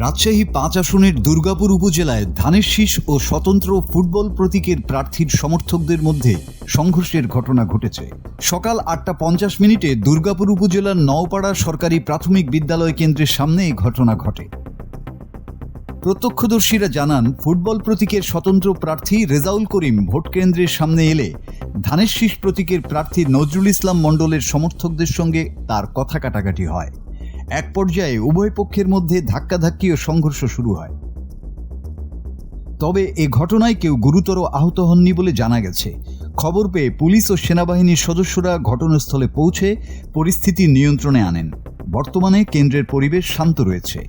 রাজশাহী ৫ আসনের দুর্গাপুর উপজেলায় ধানের শীষ ও স্বতন্ত্র ফুটবল প্রতীকের প্রার্থীর সমর্থকদের মধ্যে সংঘর্ষের ঘটনা ঘটেছে। সকাল ৮টা ৫০ দুর্গাপুর উপজেলার নওপাড়া সরকারি প্রাথমিক বিদ্যালয় কেন্দ্রের সামনে এই ঘটনা ঘটে। প্রত্যক্ষদর্শীরা জানান, ফুটবল প্রতীকের স্বতন্ত্র প্রার্থী রেজাউল করিম ভোট কেন্দ্রের সামনে এলে ধানের শীষ প্রতীকের প্রার্থী নজরুল ইসলাম মণ্ডলের সমর্থকদের সঙ্গে তার কথা কাটাকাটি হয়। এক পর্যায়ে উভয় পক্ষের মধ্যে ধাক্কাধাক্কি ও সংঘর্ষ শুরু হয়। তবে এ ঘটনায় কেউ গুরুতর আহত হননি বলে জানা গেছে। খবর পেয়ে পুলিশ ও সেনাবাহিনীর সদস্যরা ঘটনাস্থলে পৌঁছে পরিস্থিতি নিয়ন্ত্রণে আনেন। বর্তমানে কেন্দ্রের পরিবেশ শান্ত রয়েছে।